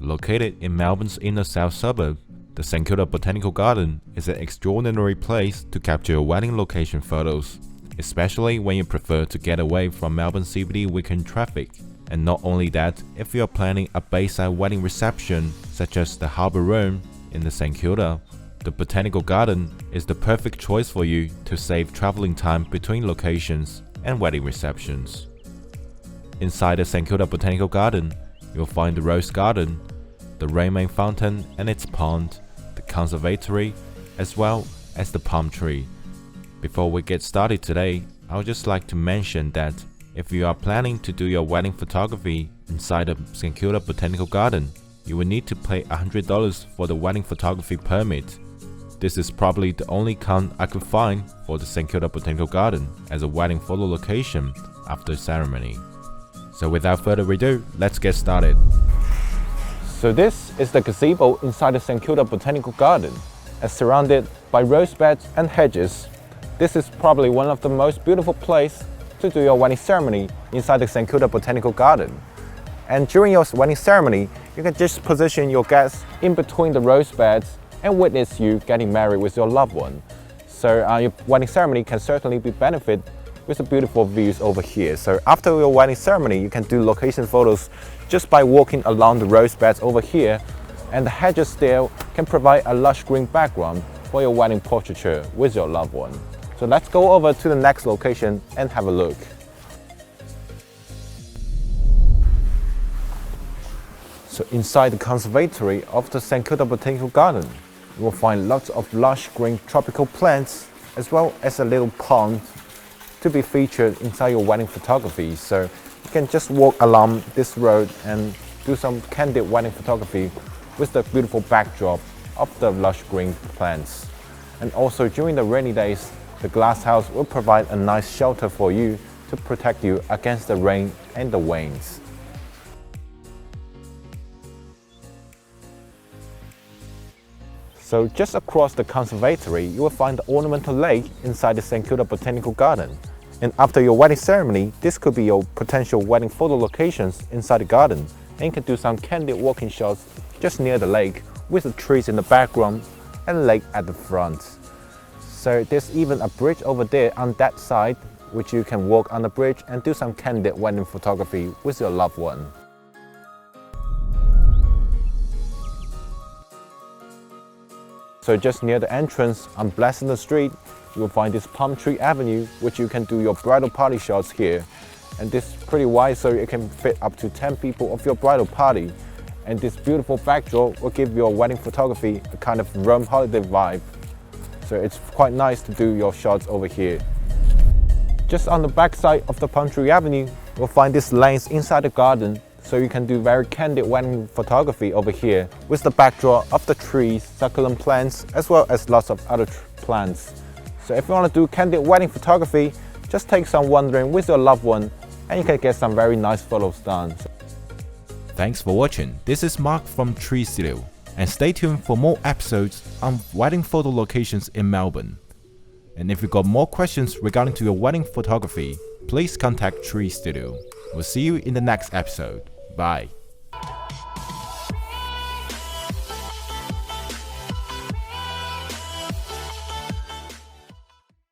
Located in Melbourne's inner south suburb, the St Kilda Botanical Garden is an extraordinary place to capture your wedding location photos, especially when you prefer to get away from Melbourne CBD weekend traffic. And not only that, if you are planning a bayside wedding reception such as the Harbour Room in the St Kilda, the Botanical Garden is the perfect choice for you to save traveling time between locations and wedding receptions. Inside the St Kilda Botanical Garden, you'll find the Rose Garden, the Rainmain Fountain and its pond, the Conservatory, as well as the palm tree. Before we get started today, I would just like to mention that if you are planning to do your wedding photography inside the St Kilda Botanical Garden, you will need to pay $100 for the wedding photography permit. This is probably the only con I could find for the St Kilda Botanical Garden as a wedding photo location after the ceremony. So without further ado, let's get started. So this is the gazebo inside the St Kilda Botanical Garden. As surrounded by rose beds and hedges, this is probably one of the most beautiful places to do your wedding ceremony inside the St Kilda Botanical Garden. And during your wedding ceremony, you can just position your guests in between the rose beds and witness you getting married with your loved one. So your wedding ceremony can certainly be benefited with the beautiful views over here. So after your wedding ceremony, you can do location photos just by walking along the rose beds over here, and the hedges there can provide a lush green background for your wedding portraiture with your loved one. So let's go over to the next location and have a look. So inside the conservatory of the St Kilda Botanical Garden, you will find lots of lush green tropical plants as well as a little pond to be featured inside your wedding photography. So you can just walk along this road and do some candid wedding photography with the beautiful backdrop of the lush green plants. And also during the rainy days, the glass house will provide a nice shelter for you to protect you against the rain and the winds. So just across the conservatory, you will find the ornamental lake inside the St Kilda Botanical Garden. And after your wedding ceremony, this could be your potential wedding photo locations inside the garden. And you can do some candid walking shots just near the lake with the trees in the background and lake at the front. So there's even a bridge over there on that side, which you can walk on the bridge and do some candid wedding photography with your loved one. So just near the entrance on Blessing Street, you will find this Pantry Avenue, which you can do your bridal party shots here. And this is pretty wide, so it can fit up to 10 people of your bridal party. And this beautiful backdrop will give your wedding photography a kind of Rome holiday vibe. So it's quite nice to do your shots over here. Just on the back side of the Pantry Avenue, you'll find these lanes inside the garden, so you can do very candid wedding photography over here with the backdrop of the trees, succulent plants, as well as lots of other plants. So if you want to do candid wedding photography, just take some wandering with your loved one and you can get some very nice photos done. Thanks for watching. This is Mark from Tree Studio, and stay tuned for more episodes on wedding photo locations in Melbourne. And if you've got more questions regarding to your wedding photography, please contact Tree Studio. We'll see you in the next episode. Bye.